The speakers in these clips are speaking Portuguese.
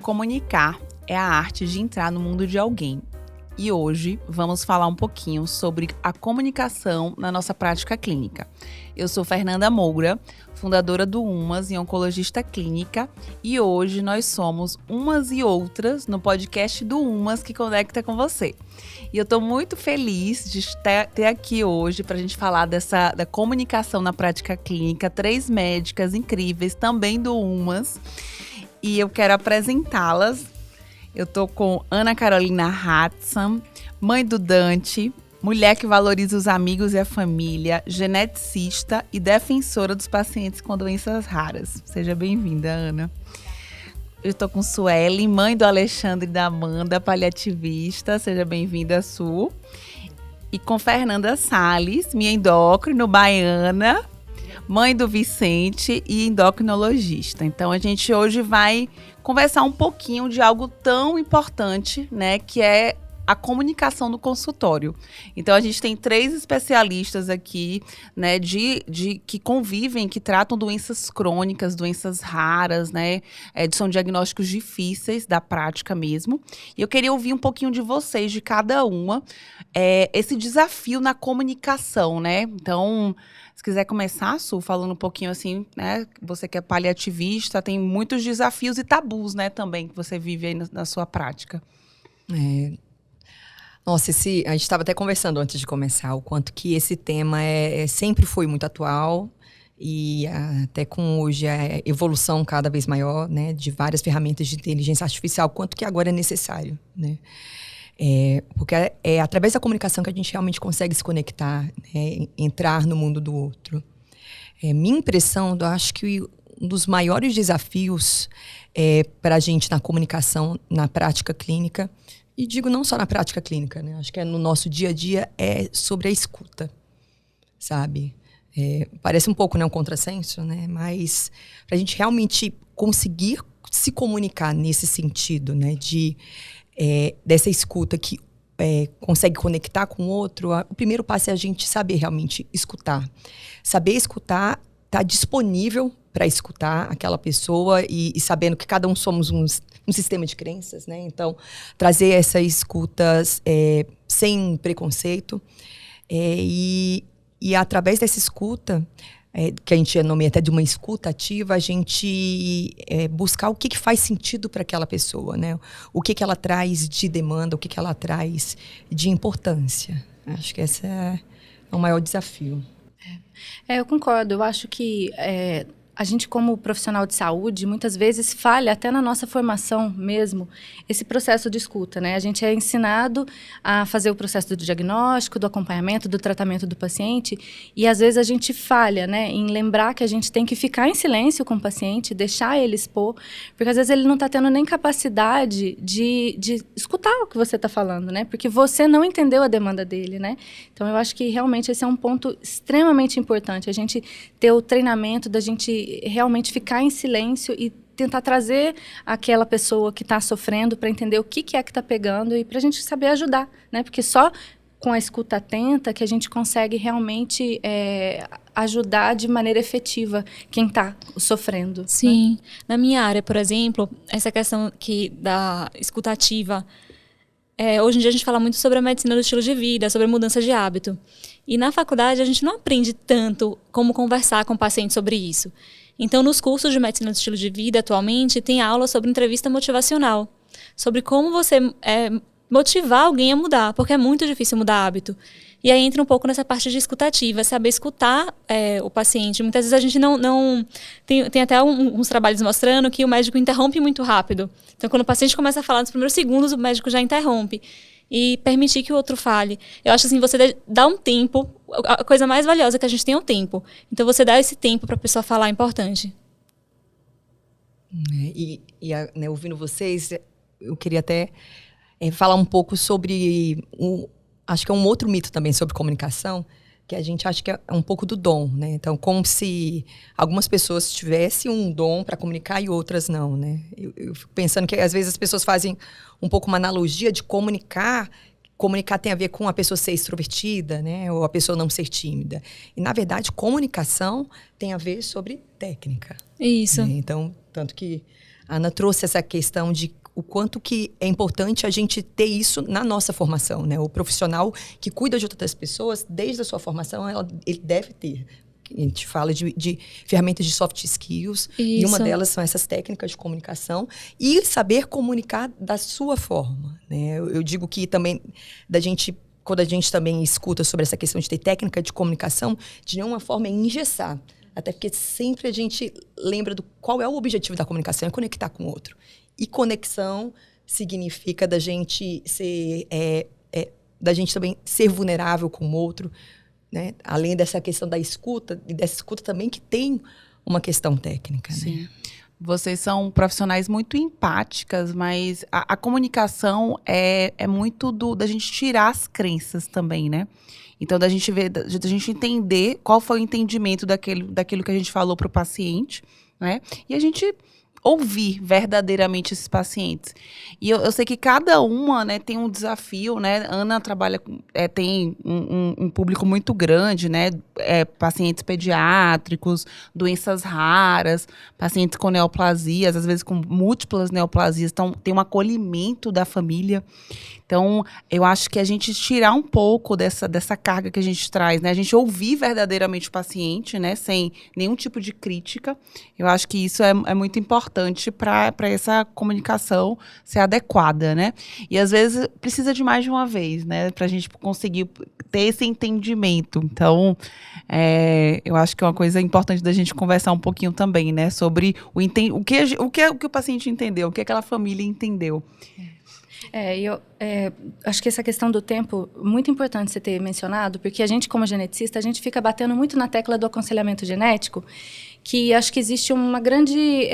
Comunicar é a arte de entrar no mundo de alguém. E hoje vamos falar um pouquinho sobre a comunicação na nossa prática clínica. Eu sou Fernanda Moura, fundadora do Umas e oncologista clínica, e hoje nós somos umas e outras no podcast do Umas que conecta com você. E eu estou muito feliz de ter aqui hoje para a gente falar da comunicação na prática clínica, 3 médicas incríveis também do Umas, e eu quero apresentá-las. Eu tô com Ana Carolina Hatzam, mãe do Dante, mulher que valoriza os amigos e a família, geneticista e defensora dos pacientes com doenças raras. Seja bem-vinda, Ana. Eu tô com Sueli, mãe do Alexandre e da Amanda, paliativista. Seja bem-vinda, Su. E com Fernanda Salles, minha endócrino baiana, mãe do Vicente e endocrinologista. Então, a gente hoje vai conversar um pouquinho de algo tão importante, né, que é a comunicação no consultório. Então, a gente tem 3 especialistas aqui, né, que convivem, que tratam doenças crônicas, doenças raras, né, são diagnósticos difíceis da prática mesmo. E eu queria ouvir um pouquinho de vocês, de cada uma, esse desafio na comunicação, né? Então, se quiser começar, Su, falando um pouquinho assim, né, você que é paliativista, tem muitos desafios e tabus, né, também, que você vive aí na sua prática. Nossa, a gente estava até conversando antes de começar, o quanto que esse tema sempre foi muito atual e até com hoje a evolução cada vez maior, né, de várias ferramentas de inteligência artificial, quanto que agora é necessário, né? Porque é através da comunicação que a gente realmente consegue se conectar, né, entrar no mundo do outro. Minha impressão, eu acho que um dos maiores desafios para a gente na comunicação, na prática clínica, e digo não só na prática clínica, né? Acho que no nosso dia a dia, é sobre a escuta, sabe? Parece um pouco, né, um contrassenso, né? Mas para a gente realmente conseguir se comunicar nesse sentido, né, dessa escuta que consegue conectar com o outro, o primeiro passo é a gente saber realmente escutar. Saber escutar, estar disponível para escutar aquela pessoa e sabendo que cada um somos um sistema de crenças, né? Então, trazer essas escutas sem preconceito e através dessa escuta, que a gente nomeia até de uma escuta ativa, a gente buscar o que faz sentido para aquela pessoa, né? O que ela traz de demanda, o que ela traz de importância. Acho que esse é o maior desafio. Eu concordo. Eu acho que a gente, como profissional de saúde, muitas vezes falha até na nossa formação mesmo esse processo de escuta, né? A gente é ensinado a fazer o processo do diagnóstico, do acompanhamento, do tratamento do paciente e às vezes a gente falha, né, em lembrar que a gente tem que ficar em silêncio com o paciente, deixar ele expor, porque às vezes ele não está tendo nem capacidade de escutar o que você está falando, né? Porque você não entendeu a demanda dele, né? Então, eu acho que realmente esse é um ponto extremamente importante, a gente ter o treinamento da gente realmente ficar em silêncio e tentar trazer aquela pessoa que está sofrendo para entender o que é que está pegando e para a gente saber ajudar, né? Porque só com a escuta atenta que a gente consegue realmente ajudar de maneira efetiva quem está sofrendo. Sim. Né? Na minha área, por exemplo, essa questão da escuta ativa, hoje em dia a gente fala muito sobre a medicina do estilo de vida, sobre a mudança de hábito. E na faculdade a gente não aprende tanto como conversar com o paciente sobre isso. Então, nos cursos de medicina do estilo de vida, atualmente, tem aula sobre entrevista motivacional. Sobre como você motivar alguém a mudar, porque é muito difícil mudar hábito. E aí entra um pouco nessa parte de escutativa, saber escutar o paciente. Muitas vezes a gente não... Tem até uns trabalhos mostrando que o médico interrompe muito rápido. Então, quando o paciente começa a falar nos primeiros segundos, o médico já interrompe. E permitir que o outro fale. Eu acho assim, você dá um tempo, a coisa mais valiosa que a gente tem é o tempo. Então, você dá esse tempo para a pessoa falar é importante. Né, ouvindo vocês, eu queria até falar um pouco sobre, acho que é um outro mito também sobre comunicação, que a gente acha que é um pouco do dom, né? Então, como se algumas pessoas tivessem um dom para comunicar e outras não, né? Eu fico pensando que às vezes as pessoas fazem um pouco uma analogia de comunicar. Comunicar tem a ver com a pessoa ser extrovertida, né? Ou a pessoa não ser tímida. E, na verdade, comunicação tem a ver sobre técnica. Isso. Né? Então, tanto que A Ana trouxe essa questão de o quanto que é importante a gente ter isso na nossa formação, né? O profissional que cuida de outras pessoas, desde a sua formação, ele deve ter. A gente fala de ferramentas de soft skills, e uma delas são essas técnicas de comunicação, e saber comunicar da sua forma, né? Eu digo que também, quando a gente também escuta sobre essa questão de ter técnica de comunicação, de nenhuma forma é engessar. Até porque sempre a gente lembra qual é o objetivo da comunicação, é conectar com o outro. E conexão significa da gente também ser vulnerável com o outro, né? Além dessa questão da escuta, e dessa escuta também que tem uma questão técnica. Sim. Né? Vocês são profissionais muito empáticas, mas a comunicação é muito da gente tirar as crenças também, né? Então, da gente entender qual foi o entendimento daquilo que a gente falou para o paciente, né? E a gente ouvir verdadeiramente esses pacientes. E eu sei que cada uma, né, tem um desafio, né? Ana trabalha, tem um público muito grande, né? Pacientes pediátricos, doenças raras, pacientes com neoplasias, às vezes com múltiplas neoplasias, então tem um acolhimento da família. Então, eu acho que a gente tirar um pouco dessa carga que a gente traz, né? A gente ouvir verdadeiramente o paciente, né? Sem nenhum tipo de crítica. Eu acho que isso é muito importante para essa comunicação ser adequada, né? E, às vezes, precisa de mais de uma vez, né? Para a gente conseguir ter esse entendimento. Então, eu acho que é uma coisa importante da gente conversar um pouquinho também, né? Sobre o que o paciente entendeu, o que aquela família entendeu. Eu acho que essa questão do tempo, muito importante você ter mencionado, porque a gente, como geneticista, a gente fica batendo muito na tecla do aconselhamento genético, que acho que existe um grande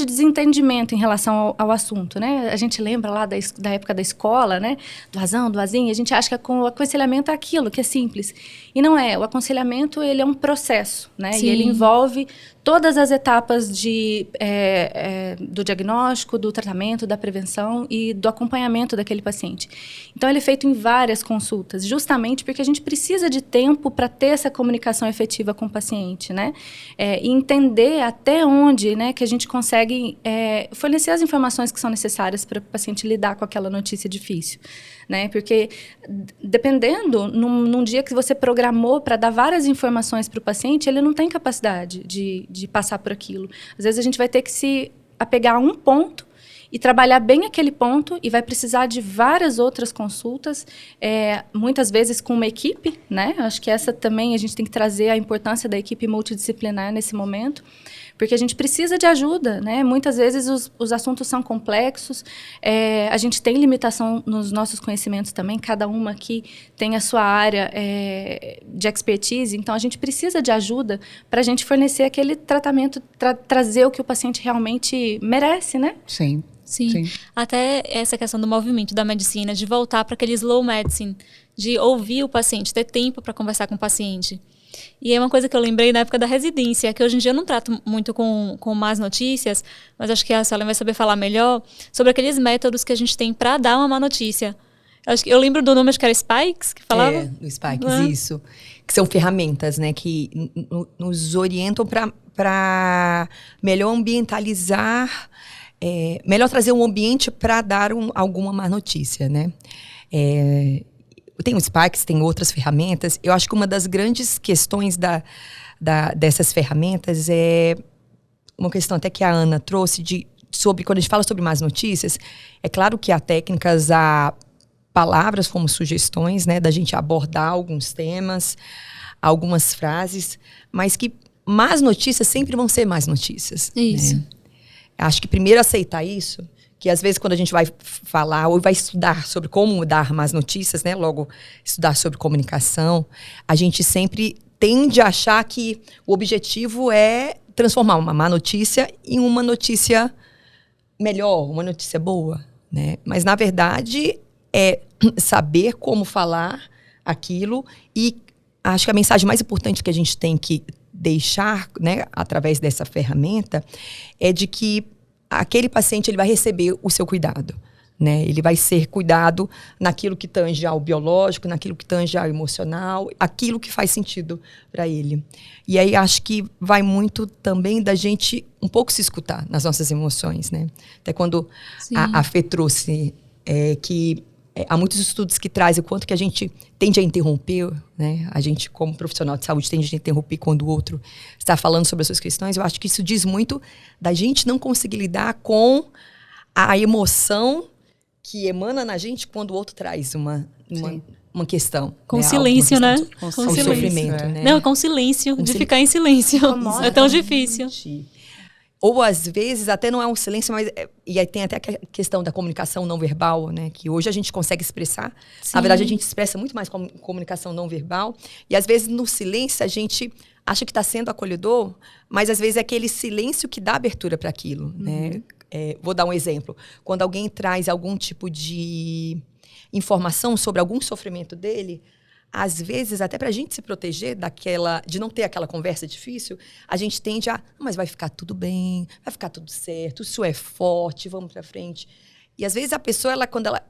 desentendimento em relação ao assunto, né? A gente lembra lá da época da escola, né? Do azão, do azinho, a gente acha que o aconselhamento é aquilo, que é simples. E não é. O aconselhamento, ele é um processo, né? Sim. E ele envolve todas as etapas do diagnóstico, do tratamento, da prevenção e do acompanhamento daquele paciente. Então, ele é feito em várias consultas, justamente porque a gente precisa de tempo para ter essa comunicação efetiva com o paciente, né? E entender até onde, né, que a gente consegue fornecer as informações que são necessárias para o paciente lidar com aquela notícia difícil, né? Porque, dependendo, num dia que você programou para dar várias informações para o paciente, ele não tem capacidade de passar por aquilo. Às vezes, a gente vai ter que se apegar a um ponto e trabalhar bem aquele ponto, e vai precisar de várias outras consultas, muitas vezes com uma equipe, né? Acho que essa também a gente tem que trazer a importância da equipe multidisciplinar nesse momento, porque a gente precisa de ajuda, né? Muitas vezes os assuntos são complexos, a gente tem limitação nos nossos conhecimentos também, cada uma aqui tem a sua área de expertise, então a gente precisa de ajuda para a gente fornecer aquele tratamento, trazer o que o paciente realmente merece, né? Sim. Sim. Até essa questão do movimento da medicina, de voltar para aquele slow medicine, de ouvir o paciente, ter tempo para conversar com o paciente. E é uma coisa que eu lembrei na época da residência, que hoje em dia eu não trato muito com más notícias, mas acho que a Suelen vai saber falar melhor sobre aqueles métodos que a gente tem para dar uma má notícia. Eu lembro do nome, acho que era Spikes, que falava? Do Spikes, isso. Que são ferramentas, né, que nos orientam para melhor ambientalizar, melhor trazer um ambiente para dar alguma má notícia, né? Tem o Spikes, tem outras ferramentas. Eu acho que uma das grandes questões dessas ferramentas é uma questão até que a Ana trouxe sobre quando a gente fala sobre más notícias. É claro que há técnicas, há palavras como sugestões, né, da gente abordar alguns temas, algumas frases, mas que más notícias sempre vão ser más notícias. Isso. Né? Acho que primeiro aceitar isso, que às vezes quando a gente vai falar ou vai estudar sobre como dar más notícias, né, logo estudar sobre comunicação, a gente sempre tende a achar que o objetivo é transformar uma má notícia em uma notícia melhor, uma notícia boa, né? Mas na verdade é saber como falar aquilo, e acho que a mensagem mais importante que a gente tem que deixar, né, através dessa ferramenta, é de que aquele paciente ele vai receber o seu cuidado, né? Ele vai ser cuidado naquilo que tange ao biológico, naquilo que tange ao emocional, aquilo que faz sentido para ele. E aí acho que vai muito também da gente um pouco se escutar nas nossas emoções, né? Até quando a Fê trouxe que há muitos estudos que trazem o quanto que a gente tende a interromper, né? A gente, como profissional de saúde, tende a interromper quando o outro está falando sobre as suas questões. Eu acho que isso diz muito da gente não conseguir lidar com a emoção que emana na gente quando o outro traz uma questão. Com né? silêncio, né? Com sofrimento, né? Não, com silêncio, de ficar em silêncio. Incomoda. É tão difícil. Ou, às vezes, até não é um silêncio, mas... E aí tem até a questão da comunicação não verbal, né? Que hoje a gente consegue expressar. Sim. Na verdade, a gente expressa muito mais com comunicação não verbal. E, às vezes, no silêncio, a gente acha que está sendo acolhedor, mas, às vezes, é aquele silêncio que dá abertura para aquilo, né? Vou dar um exemplo. Quando alguém traz algum tipo de informação sobre algum sofrimento dele... Às vezes, até para a gente se proteger de não ter aquela conversa difícil, a gente tende mas vai ficar tudo bem, vai ficar tudo certo, isso é forte, vamos para frente. E às vezes a pessoa, quando ela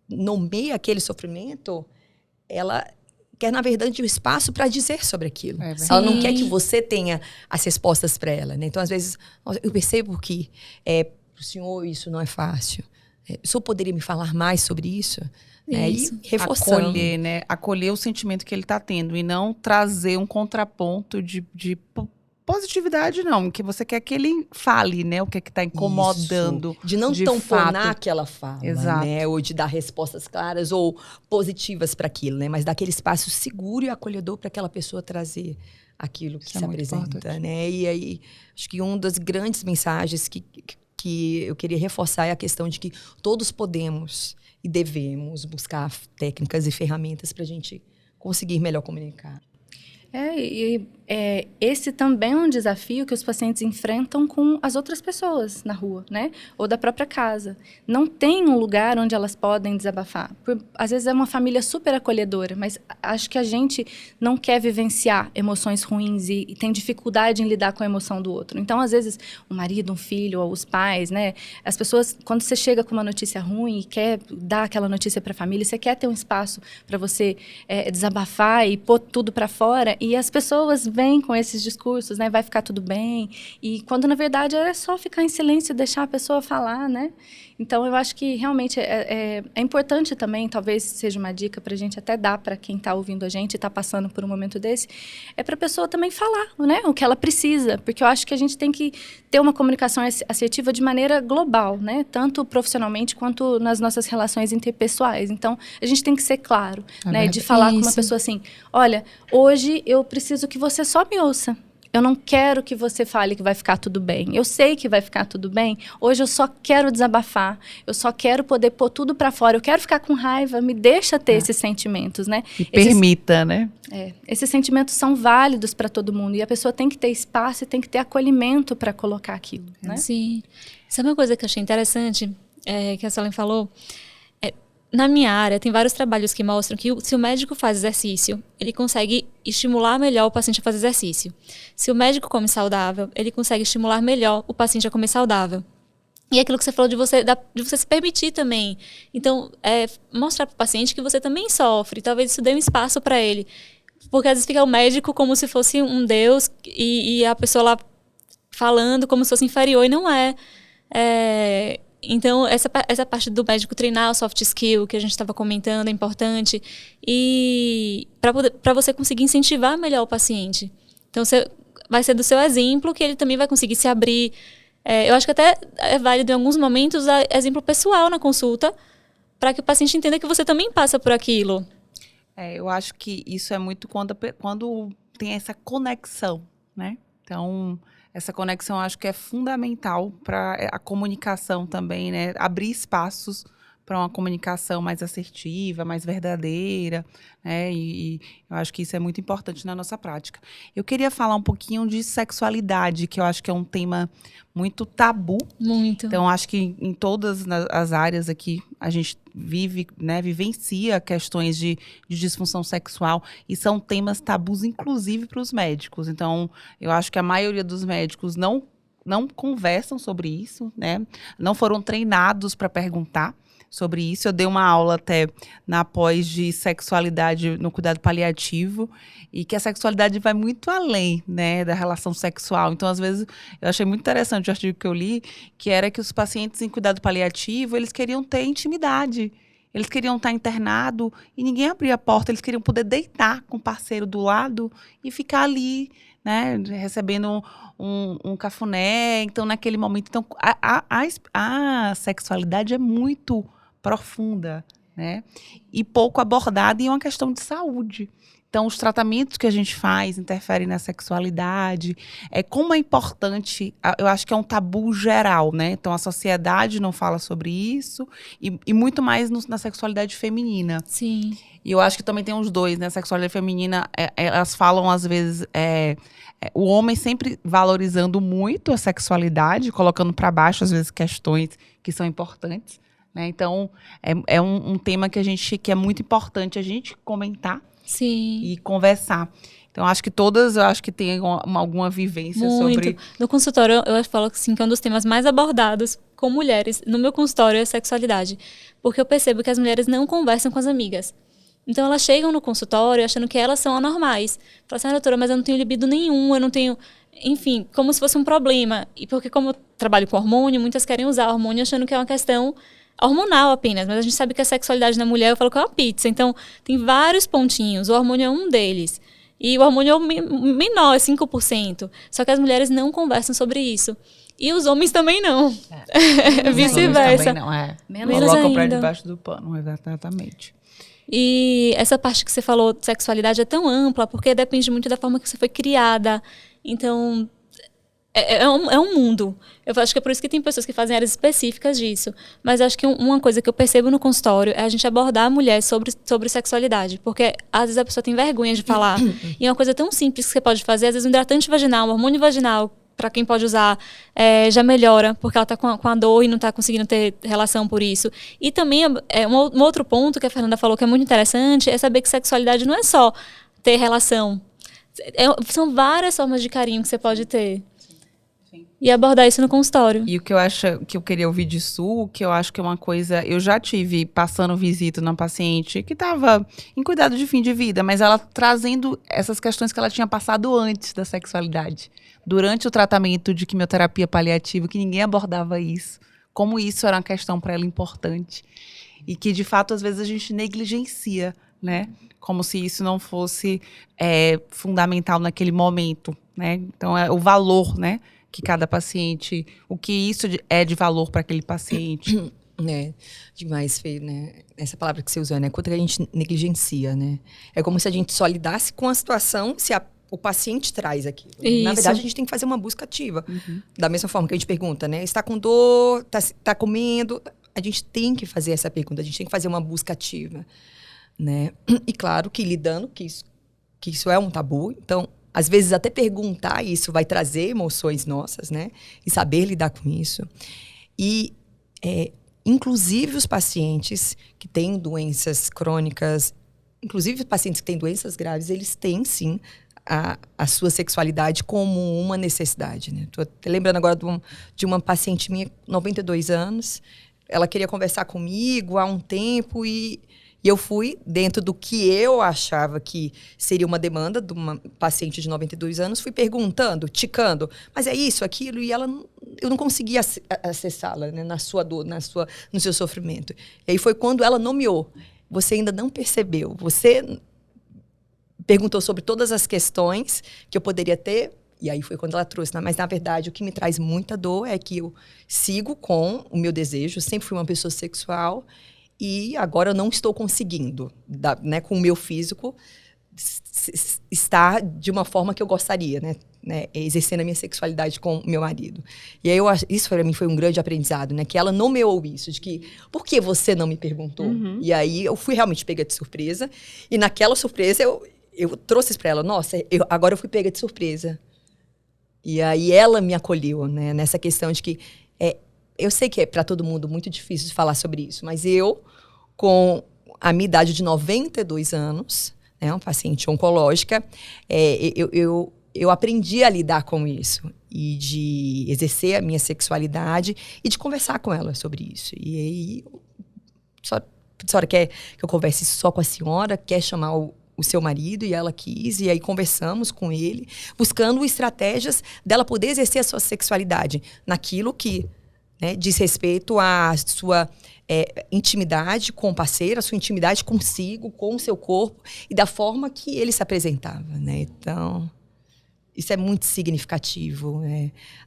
nomeia aquele sofrimento, ela quer, na verdade, o espaço para dizer sobre aquilo. Ela não quer que você tenha as respostas para ela, né? Então, às vezes, eu percebo que para o senhor isso não é fácil. O senhor poderia me falar mais sobre isso? E reforçando. Acolher, né? Acolher o sentimento que ele está tendo e não trazer um contraponto de positividade, não. Que você quer que ele fale, né? O que é que está incomodando. Isso. De não tamponar aquela fala, Exato. né? Ou de dar respostas claras ou positivas para aquilo, né? Mas dar aquele espaço seguro e acolhedor para aquela pessoa trazer aquilo que se apresenta, importante. né? E aí, acho que uma das grandes mensagens que eu queria reforçar é a questão de que todos podemos e devemos buscar técnicas e ferramentas para a gente conseguir melhor comunicar. Esse também é um desafio que os pacientes enfrentam com as outras pessoas na rua, né? Ou da própria casa. Não tem um lugar onde elas podem desabafar. Às vezes é uma família super acolhedora, mas acho que a gente não quer vivenciar emoções ruins e tem dificuldade em lidar com a emoção do outro. Então, às vezes, o marido, um filho, ou os pais, né? As pessoas, quando você chega com uma notícia ruim e quer dar aquela notícia para a família, você quer ter um espaço para você desabafar e pôr tudo para fora. E as pessoas vêm com esses discursos, né? Vai ficar tudo bem. E quando, na verdade, é só ficar em silêncio e deixar a pessoa falar, né? Então, eu acho que realmente é importante também, talvez seja uma dica para a gente até dar para quem está ouvindo a gente e está passando por um momento desse, é para a pessoa também falar, né? O que ela precisa. Porque eu acho que a gente tem que ter uma comunicação assertiva de maneira global, né? Tanto profissionalmente quanto nas nossas relações interpessoais. Então, a gente tem que ser claro, né? De falar com uma pessoa assim, olha, hoje eu preciso que você só me ouça. Eu não quero que você fale que vai ficar tudo bem. Eu sei que vai ficar tudo bem. Hoje eu só quero desabafar. Eu só quero poder pôr tudo para fora. Eu quero ficar com raiva. Me deixa ter esses sentimentos, né? E permita, né? Esses sentimentos são válidos para todo mundo. E a pessoa tem que ter espaço e tem que ter acolhimento para colocar aquilo, né? Sim. Sabe uma coisa que eu achei interessante, que a Suelen falou? Na minha área, tem vários trabalhos que mostram que se o médico faz exercício, ele consegue estimular melhor o paciente a fazer exercício. Se o médico come saudável, ele consegue estimular melhor o paciente a comer saudável. E é aquilo que você falou de você se permitir também. Então, mostrar para o paciente que você também sofre. Talvez isso dê um espaço para ele. Porque às vezes fica o médico como se fosse um deus e a pessoa lá falando como se fosse inferior, e não é. Então, essa parte do médico treinar o soft skill que a gente estava comentando é importante. E para você conseguir incentivar melhor o paciente. Então, vai ser do seu exemplo que ele também vai conseguir se abrir. Eu acho que até é válido em alguns momentos usar exemplo pessoal na consulta para que o paciente entenda que você também passa por aquilo. Eu acho que isso é muito quando tem essa conexão, né? Então, essa conexão acho que é fundamental para a comunicação também, né? Abrir espaços para uma comunicação mais assertiva, mais verdadeira, né? E eu acho que isso é muito importante na nossa prática. Eu queria falar um pouquinho de sexualidade, que eu acho que é um tema muito tabu. Muito. Então, acho que em todas as áreas aqui a gente vivencia questões de disfunção sexual e são temas tabus, inclusive para os médicos. Então, eu acho que a maioria dos médicos não conversam sobre isso, né? Não foram treinados para perguntar sobre isso. Eu dei uma aula até na pós de sexualidade no cuidado paliativo, e que a sexualidade vai muito além, né, da relação sexual. Então, às vezes, eu achei muito interessante o artigo que eu li, que era que os pacientes em cuidado paliativo, eles queriam ter intimidade. Eles queriam estar internado e ninguém abria a porta. Eles queriam poder deitar com o parceiro do lado e ficar ali, né, recebendo um cafuné. Então, naquele momento, então, a sexualidade é muito profunda, né, e pouco abordada, e é uma questão de saúde. Então, os tratamentos que a gente faz interferem na sexualidade. Como é importante, eu acho que é um tabu geral, né? Então, a sociedade não fala sobre isso, e muito mais na sexualidade feminina. Sim. E eu acho que também tem os dois, né? A sexualidade feminina, elas falam, às vezes, o homem sempre valorizando muito a sexualidade, colocando para baixo, às vezes, questões que são importantes, né? Então, é um tema que é muito importante a gente comentar. Sim. E conversar. Então, acho que tem alguma vivência muito. sobre... No consultório, eu falo assim, que é um dos temas mais abordados com mulheres no meu consultório é a sexualidade. Porque eu percebo que as mulheres não conversam com as amigas. Então, elas chegam no consultório achando que elas são anormais. Falam assim, doutora, mas eu não tenho libido nenhum, eu não tenho... Enfim, como se fosse um problema. E porque como eu trabalho com hormônio, muitas querem usar hormônio achando que é uma questão hormonal apenas, mas a gente sabe que a sexualidade na mulher, eu falo que é uma pizza, então tem vários pontinhos, o hormônio é um deles, e o hormônio é o menor, é 5%, só que as mulheres não conversam sobre isso, e os homens também não, vice-versa. Menos colocam para debaixo do pano, exatamente. E essa parte que você falou de sexualidade é tão ampla, porque depende muito da forma que você foi criada, então... É um mundo. Eu acho que é por isso que tem pessoas que fazem áreas específicas disso. Mas acho que uma coisa que eu percebo no consultório é a gente abordar a mulher sobre sexualidade. Porque às vezes a pessoa tem vergonha de falar. E é uma coisa tão simples que você pode fazer. Às vezes um hidratante vaginal, um hormônio vaginal, para quem pode usar, já melhora. Porque ela está com a dor e não está conseguindo ter relação por isso. E também, um outro ponto que a Fernanda falou que é muito interessante é saber que sexualidade não é só ter relação. São várias formas de carinho que você pode ter. E abordar isso no consultório. E o que eu acho que eu queria ouvir de Su, que eu acho que é uma coisa... Eu já tive passando visita numa paciente que estava em cuidado de fim de vida, mas ela trazendo essas questões que ela tinha passado antes da sexualidade. Durante o tratamento de quimioterapia paliativa, que ninguém abordava isso. Como isso era uma questão para ela importante. E que, de fato, às vezes a gente negligencia, né? Como se isso não fosse fundamental naquele momento, né? Então, é o valor, né? Que cada paciente, o que isso é de valor para aquele paciente. Demais, Fê, né? Essa palavra que você usou, né? Quanto que a gente negligencia, né? É como se a gente só lidasse com a situação se o paciente traz aquilo. Isso. Na verdade, a gente tem que fazer uma busca ativa. Da mesma forma que a gente pergunta, né? Está com dor? Está comendo? A gente tem que fazer essa pergunta, a gente tem que fazer uma busca ativa, né? E claro que lidando, que isso é um tabu, então... Às vezes, até perguntar isso vai trazer emoções nossas, né? E saber lidar com isso. E, inclusive, os pacientes que têm doenças crônicas, inclusive os pacientes que têm doenças graves, eles têm, sim, a sua sexualidade como uma necessidade, né? Estou lembrando agora de uma paciente minha, 92 anos. Ela queria conversar comigo há um tempo e eu fui, dentro do que eu achava que seria uma demanda de uma paciente de 92 anos, fui perguntando, ticando, mas é isso, aquilo, e eu não conseguia acessá-la, né, na sua dor, no seu sofrimento. E aí foi quando ela nomeou. Você ainda não percebeu, você perguntou sobre todas as questões que eu poderia ter, e aí foi quando ela trouxe. Mas, na verdade, o que me traz muita dor é que eu sigo com o meu desejo, sempre fui uma pessoa sexual, e agora eu não estou conseguindo, né, com o meu físico, estar de uma forma que eu gostaria, né, exercendo a minha sexualidade com o meu marido. E aí isso para mim foi um grande aprendizado, né, que ela nomeou isso, de que, por que você não me perguntou? E aí eu fui realmente pega de surpresa, e naquela surpresa eu trouxe isso para ela, nossa, agora eu fui pega de surpresa. E aí ela me acolheu, né, nessa questão de que eu sei que é para todo mundo muito difícil de falar sobre isso, mas eu, com a minha idade de 92 anos, né, uma paciente oncológica, eu aprendi a lidar com isso e de exercer a minha sexualidade e de conversar com ela sobre isso. E aí A senhora quer que eu converse só com a senhora? Quer chamar o seu marido? E ela quis, e aí conversamos com ele, buscando estratégias dela poder exercer a sua sexualidade naquilo que, né, diz respeito à sua intimidade com o parceiro, a sua intimidade consigo, com o seu corpo, e da forma que ele se apresentava, né? Então, isso é muito significativo,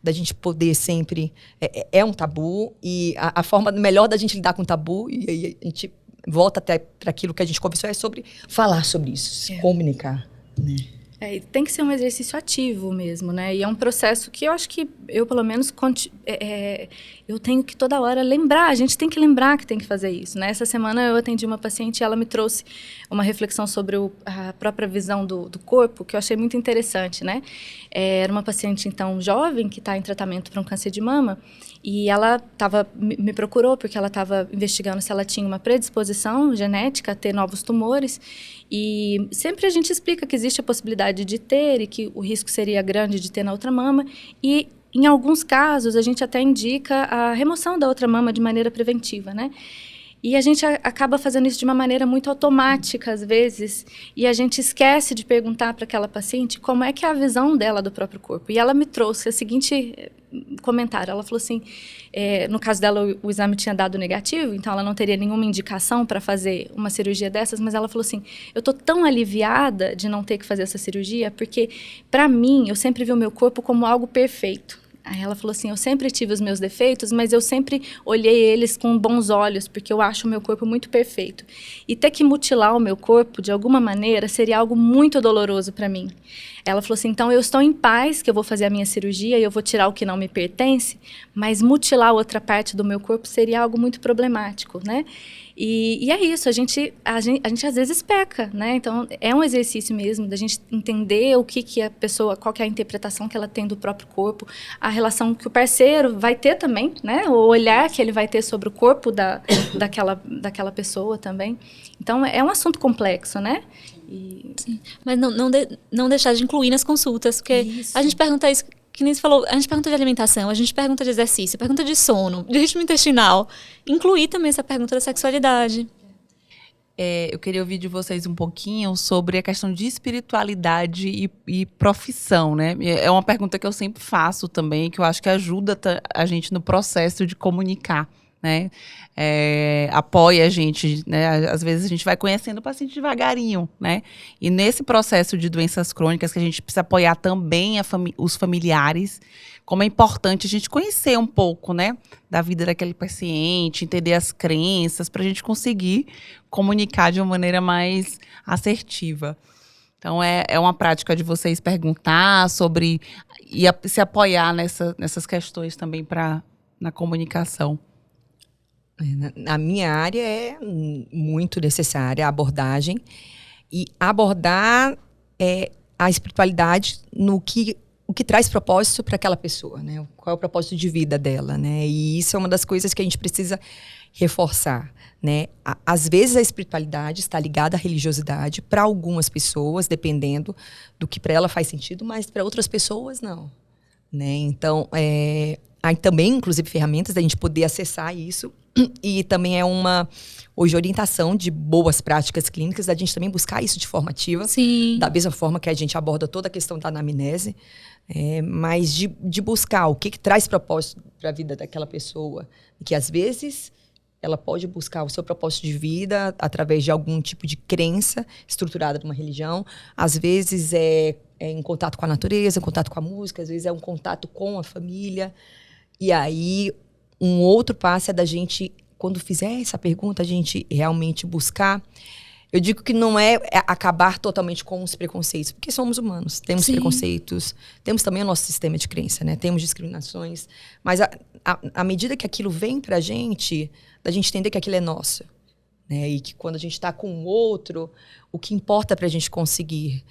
da gente poder sempre... É um tabu, e a forma melhor da gente lidar com o tabu, e aí a gente volta até para aquilo que a gente conversou, é sobre falar sobre isso, se comunicar, né? Tem que ser um exercício ativo mesmo, né? E é um processo que eu acho que eu, pelo menos, eu tenho que toda hora lembrar. A gente tem que lembrar que tem que fazer isso, né? Essa semana eu atendi uma paciente e ela me trouxe uma reflexão sobre a própria visão do corpo, que eu achei muito interessante, né? Era uma paciente, então, jovem, que está em tratamento para um câncer de mama, e ela me procurou porque ela estava investigando se ela tinha uma predisposição genética a ter novos tumores. E sempre a gente explica que existe a possibilidade de ter e que o risco seria grande de ter na outra mama. E, em alguns casos, a gente até indica a remoção da outra mama de maneira preventiva, né? E a gente acaba fazendo isso de uma maneira muito automática, às vezes, e a gente esquece de perguntar para aquela paciente como é que é a visão dela do próprio corpo. E ela me trouxe o seguinte comentário, ela falou assim, no caso dela o exame tinha dado negativo, então ela não teria nenhuma indicação para fazer uma cirurgia dessas, mas ela falou assim, eu estou tão aliviada de não ter que fazer essa cirurgia, porque para mim, eu sempre vi o meu corpo como algo perfeito. Aí ela falou assim, eu sempre tive os meus defeitos, mas eu sempre olhei eles com bons olhos, porque eu acho o meu corpo muito perfeito. E ter que mutilar o meu corpo, de alguma maneira, seria algo muito doloroso para mim. Ela falou assim, então eu estou em paz que eu vou fazer a minha cirurgia e eu vou tirar o que não me pertence, mas mutilar outra parte do meu corpo seria algo muito problemático, né? E é isso, a gente às vezes peca, né? Então, é um exercício mesmo da gente entender o que a pessoa, qual que é a interpretação que ela tem do próprio corpo, a relação que o parceiro vai ter também, né? O olhar que ele vai ter sobre o corpo daquela pessoa também. Então, é um assunto complexo, né? Sim. Mas não deixar de incluir nas consultas, porque isso. A gente pergunta isso, que nem você falou, a gente pergunta de alimentação, a gente pergunta de exercício, pergunta de sono, de ritmo intestinal. Incluir também essa pergunta da sexualidade. Eu queria ouvir de vocês um pouquinho sobre a questão de espiritualidade e profissão, né? É uma pergunta que eu sempre faço também, que eu acho que ajuda a gente no processo de comunicar, né? Apoia a gente, né? Às vezes a gente vai conhecendo o paciente devagarinho, né? E nesse processo de doenças crônicas que a gente precisa apoiar também os familiares, como é importante a gente conhecer um pouco, né, da vida daquele paciente, entender as crenças, para a gente conseguir comunicar de uma maneira mais assertiva. Então, é uma prática de vocês perguntar sobre e se apoiar nessas questões também na comunicação. Na minha área é muito necessária a abordagem e abordar a espiritualidade o que traz propósito para aquela pessoa, né? Qual é o propósito de vida dela, né? E isso é uma das coisas que a gente precisa reforçar, né? Às vezes a espiritualidade está ligada à religiosidade para algumas pessoas, dependendo do que para ela faz sentido, mas para outras pessoas não, né? Então, há também, inclusive, ferramentas da gente poder acessar isso. E também é hoje, orientação de boas práticas clínicas, da gente também buscar isso de forma ativa. Sim. Da mesma forma que a gente aborda toda a questão da anamnese, mas de buscar o que traz propósito para a vida daquela pessoa. E que, às vezes, ela pode buscar o seu propósito de vida através de algum tipo de crença estruturada numa religião. Às vezes, é em contato com a natureza, em contato com a música. Às vezes, é um contato com a família. E aí, um outro passo é da gente, quando fizer essa pergunta, a gente realmente buscar. Eu digo que não é acabar totalmente com os preconceitos, porque somos humanos, temos Sim. preconceitos, temos também o nosso sistema de crença, né? Temos discriminações, mas à medida que aquilo vem pra gente, da gente entender que aquilo é nosso, né? E que quando a gente está com o outro, o que importa pra gente conseguir,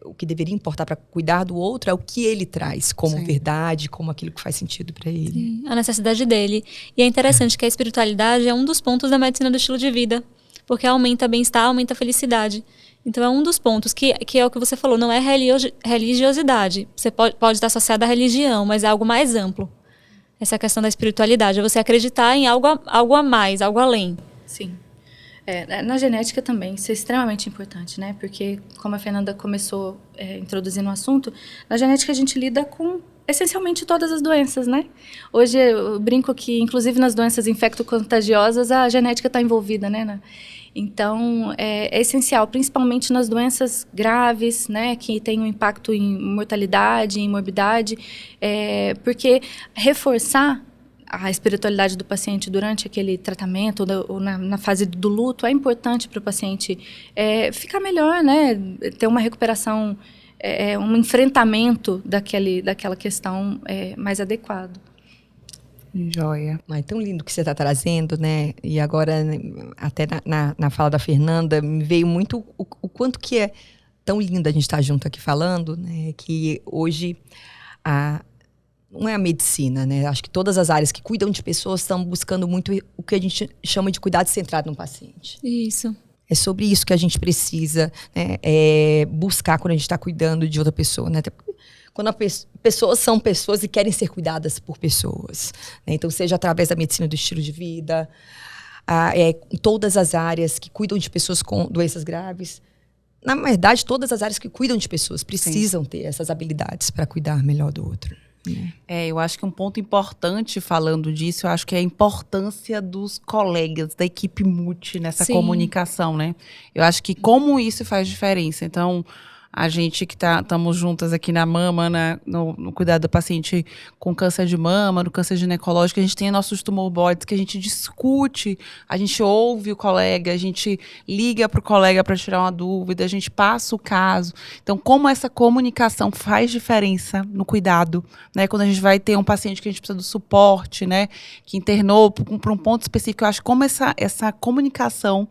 o que deveria importar para cuidar do outro é o que ele traz como Sim. verdade, como aquilo que faz sentido para ele. Sim, a necessidade dele. E é interessante que a espiritualidade é um dos pontos da medicina do estilo de vida, porque aumenta bem-estar, aumenta a felicidade. Então é um dos pontos que é o que você falou, não é religiosidade. Você pode estar associado à religião, mas é algo mais amplo. Essa questão da espiritualidade, é você acreditar em algo a mais, algo além. Sim. Na genética também, isso é extremamente importante, né? Porque, como a Fernanda começou introduzindo o assunto, na genética a gente lida com essencialmente todas as doenças, né? Hoje eu brinco que, inclusive nas doenças infecto-contagiosas, a genética está envolvida, né? Então, é essencial, principalmente nas doenças graves, né? Que tem um impacto em mortalidade, em morbidade, porque reforçar a espiritualidade do paciente durante aquele tratamento ou na fase do luto é importante para o paciente ficar melhor, né? Ter uma recuperação, um enfrentamento daquela questão mais adequado. Joia. Mas é tão lindo que você está trazendo, né? E agora, até na fala da Fernanda, me veio muito o quanto que é tão lindo a gente estar junto aqui falando, né? Que hoje não é a medicina, né? Acho que todas as áreas que cuidam de pessoas estão buscando muito o que a gente chama de cuidado centrado no paciente. Isso. É sobre isso que a gente precisa, né, buscar quando a gente está cuidando de outra pessoa, né? Até quando pessoas são pessoas e querem ser cuidadas por pessoas, né? Então, seja através da medicina do estilo de vida, em todas as áreas que cuidam de pessoas com doenças graves. Na verdade, todas as áreas que cuidam de pessoas precisam ter essas habilidades para cuidar melhor do outro. Eu acho que um ponto importante falando disso, eu acho que é a importância dos colegas, da equipe multi nessa comunicação, né? Eu acho que como isso faz diferença. Então, a gente que estamos juntas aqui na mama, no cuidado do paciente com câncer de mama, no câncer ginecológico, a gente tem nossos tumor boards que a gente discute, a gente ouve o colega, a gente liga para o colega para tirar uma dúvida, a gente passa o caso. Então, como essa comunicação faz diferença no cuidado, né? Quando a gente vai ter um paciente que a gente precisa do suporte, né? Que internou para um ponto específico, eu acho que como essa comunicação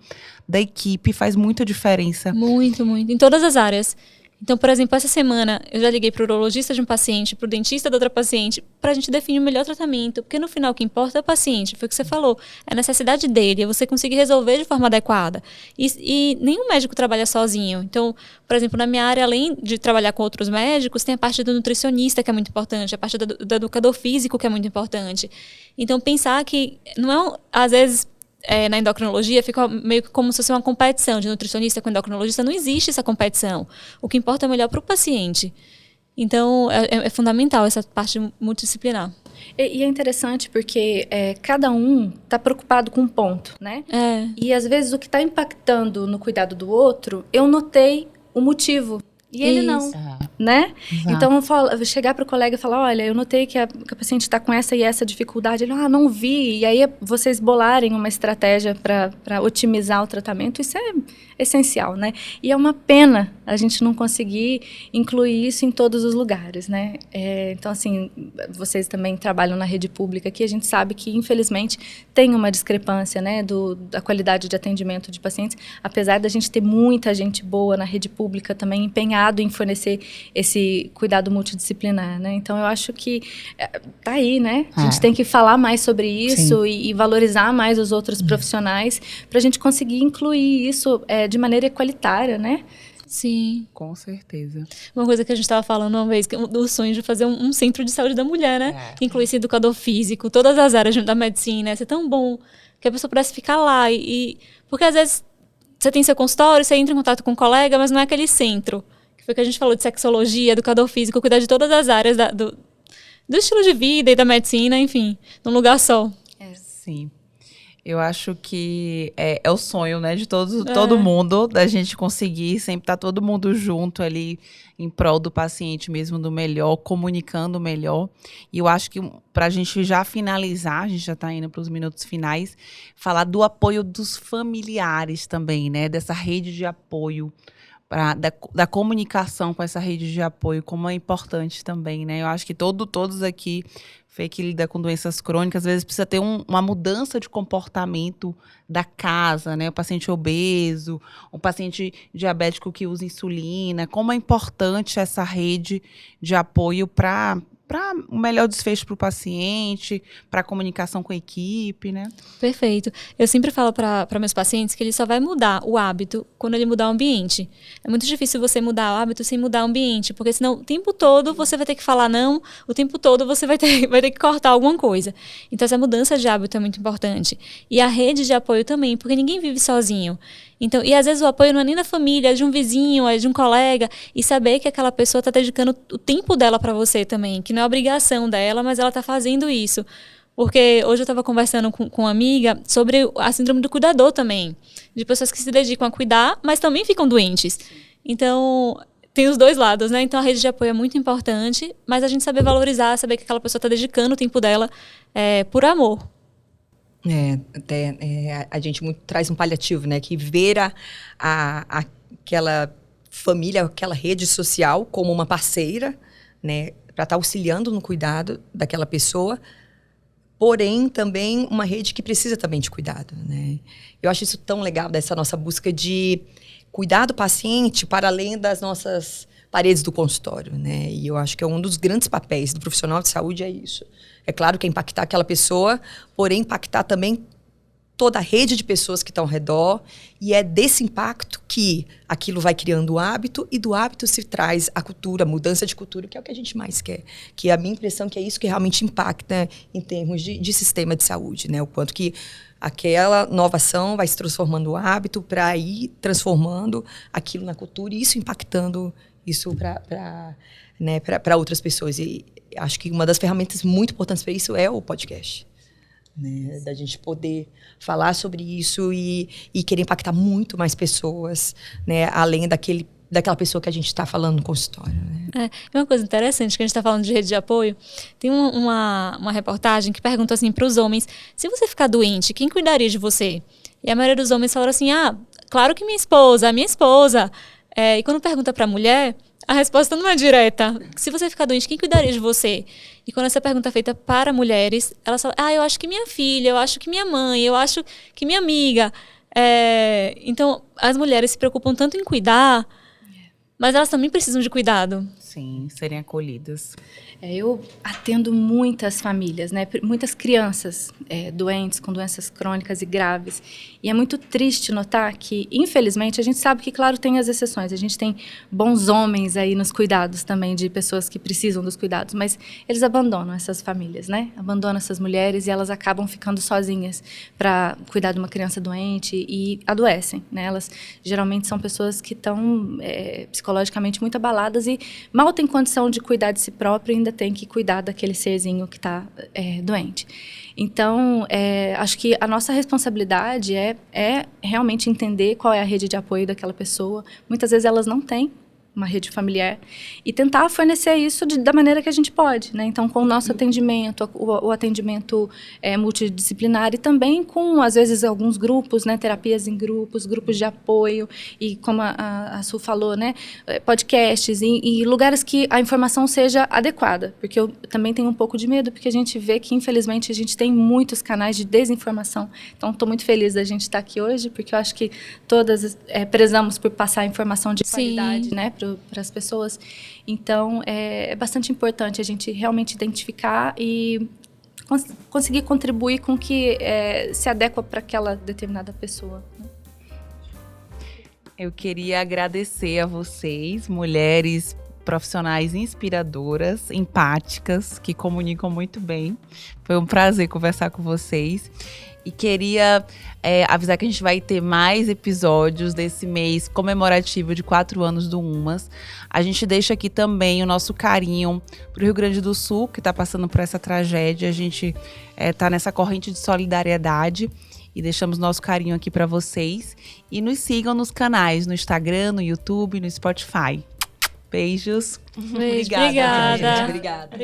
da equipe faz muita diferença. Muito, muito. Em todas as áreas. Então, por exemplo, essa semana eu já liguei para o urologista de um paciente, para o dentista da outra paciente, para a gente definir o melhor tratamento. Porque no final o que importa é o paciente, foi o que você falou. É a necessidade dele, é você conseguir resolver de forma adequada. E nenhum médico trabalha sozinho. Então, por exemplo, na minha área, além de trabalhar com outros médicos, tem a parte do nutricionista, que é muito importante, a parte do educador físico, que é muito importante. Então, pensar que não é, às vezes, na endocrinologia fica meio que como se fosse uma competição de nutricionista com endocrinologista. Não existe essa competição. O que importa é melhor para o paciente. Então, é fundamental essa parte multidisciplinar. E é interessante porque cada um está preocupado com um ponto, né? E às vezes o que está impactando no cuidado do outro, eu notei o motivo. E ele não, né? Exato. Então, eu chegar para o colega e falar, olha, eu notei que a paciente está com essa e essa dificuldade. Ele, não vi. E aí, vocês bolarem uma estratégia para otimizar o tratamento, isso é essencial, né? E é uma pena a gente não conseguir incluir isso em todos os lugares, né? Então, assim, vocês também trabalham na rede pública aqui, a gente sabe que, infelizmente, tem uma discrepância, né, da qualidade de atendimento de pacientes, apesar da gente ter muita gente boa na rede pública também empenhada em fornecer esse cuidado multidisciplinar, né? Então, eu acho que tá aí, né? A gente tem que falar mais sobre isso e valorizar mais os outros profissionais para a gente conseguir incluir isso de maneira equalitária, né? Sim. Com certeza. Uma coisa que a gente estava falando uma vez, do sonho de fazer um centro de saúde da mulher, né? Que incluísse educador físico, todas as áreas da medicina. Ia ser tão bom que a pessoa pudesse ficar lá. Porque, às vezes, você tem seu consultório, você entra em contato com um colega, mas não é aquele centro. Que foi que a gente falou de sexologia, educador físico, cuidar de todas as áreas do estilo de vida e da medicina, enfim, num lugar só. Sim. Eu acho que é o sonho, né, de todo mundo, da gente conseguir sempre estar todo mundo junto ali em prol do paciente mesmo, do melhor, comunicando melhor. E eu acho que para a gente já finalizar, a gente já está indo para os minutos finais, falar do apoio dos familiares também, né, dessa rede de apoio, da comunicação com essa rede de apoio, como é importante também, né? Eu acho que todos aqui, Fê, que lida com doenças crônicas, às vezes precisa ter uma mudança de comportamento da casa, né? O paciente obeso, o paciente diabético que usa insulina, como é importante essa rede de apoio para para o melhor desfecho para o paciente, para a comunicação com a equipe, né? Perfeito. Eu sempre falo para meus pacientes que ele só vai mudar o hábito quando ele mudar o ambiente. É muito difícil você mudar o hábito sem mudar o ambiente, porque senão o tempo todo você vai ter que falar não, o tempo todo você vai ter que cortar alguma coisa. Então essa mudança de hábito é muito importante. E a rede de apoio também, porque ninguém vive sozinho. Então, e às vezes o apoio não é nem da família, é de um vizinho, é de um colega, e saber que aquela pessoa está dedicando o tempo dela para você também, que não é obrigação dela, mas ela está fazendo isso. Porque hoje eu estava conversando com uma amiga sobre a síndrome do cuidador também, de pessoas que se dedicam a cuidar, mas também ficam doentes. Então, tem os dois lados, né? Então, a rede de apoio é muito importante, mas a gente saber valorizar, saber que aquela pessoa está dedicando o tempo dela por amor. A gente traz um paliativo, né? Que ver aquela família, aquela rede social como uma parceira, né? Para estar auxiliando no cuidado daquela pessoa, porém também uma rede que precisa também de cuidado, né? Eu acho isso tão legal, dessa nossa busca de cuidar do paciente para além das nossas paredes do consultório, né? E eu acho que é um dos grandes papéis do profissional de saúde é isso. É claro que é impactar aquela pessoa, porém impactar também toda a rede de pessoas que estão ao redor, e é desse impacto que aquilo vai criando o hábito, e do hábito se traz a cultura, a mudança de cultura, que é o que a gente mais quer. Que é a minha impressão que é isso que realmente impacta em termos de sistema de saúde, né? O quanto que aquela nova ação vai se transformando o hábito para ir transformando aquilo na cultura, e isso impactando isso para outras pessoas. E acho que uma das ferramentas muito importantes para isso é o podcast. Né, da gente poder falar sobre isso e querer impactar muito mais pessoas, né, além daquela pessoa que a gente está falando no consultório. Né? Uma coisa interessante que a gente está falando de rede de apoio, tem uma reportagem que pergunta assim para os homens, se você ficar doente, quem cuidaria de você? E a maioria dos homens fala assim, claro que minha esposa, a minha esposa. E quando pergunta para a mulher, a resposta não é direta. Se você ficar doente, quem cuidaria de você? E quando essa pergunta é feita para mulheres, elas falam, eu acho que minha filha, eu acho que minha mãe, eu acho que minha amiga. Então, as mulheres se preocupam tanto em cuidar, mas elas também precisam de cuidado. Sim, serem acolhidas. Eu atendo muitas famílias, né? Muitas crianças doentes, com doenças crônicas e graves. E é muito triste notar que, infelizmente, a gente sabe que, claro, tem as exceções. A gente tem bons homens aí nos cuidados também de pessoas que precisam dos cuidados. Mas eles abandonam essas famílias, né? Abandonam essas mulheres e elas acabam ficando sozinhas para cuidar de uma criança doente e adoecem, né? Elas geralmente são pessoas que estão psicologicamente muito abaladas e mal têm condição de cuidar de si próprio e ainda tem que cuidar daquele serzinho que está doente. Então, acho que a nossa responsabilidade é realmente entender qual é a rede de apoio daquela pessoa. Muitas vezes elas não têm uma rede familiar, e tentar fornecer isso da maneira que a gente pode, né? Então, com o nosso atendimento, o atendimento multidisciplinar, e também com, às vezes, alguns grupos, né? Terapias em grupos de apoio, e como a Su falou, né? Podcasts, e lugares que a informação seja adequada, porque eu também tenho um pouco de medo, porque a gente vê que, infelizmente, a gente tem muitos canais de desinformação. Então, estou muito feliz da gente estar aqui hoje, porque eu acho que todas prezamos por passar informação de qualidade, né? Para as pessoas. Então, é bastante importante a gente realmente identificar e conseguir contribuir com o que se adequa para aquela determinada pessoa. Né? Eu queria agradecer a vocês, mulheres profissionais inspiradoras, empáticas, que comunicam muito bem. Foi um prazer conversar com vocês. E queria avisar que a gente vai ter mais episódios desse mês comemorativo de 4 anos do UMAS. A gente deixa aqui também o nosso carinho para o Rio Grande do Sul, que está passando por essa tragédia. A gente está nessa corrente de solidariedade e deixamos nosso carinho aqui para vocês. E nos sigam nos canais, no Instagram, no YouTube, no Spotify. Beijos. Beijo, obrigada. Obrigada.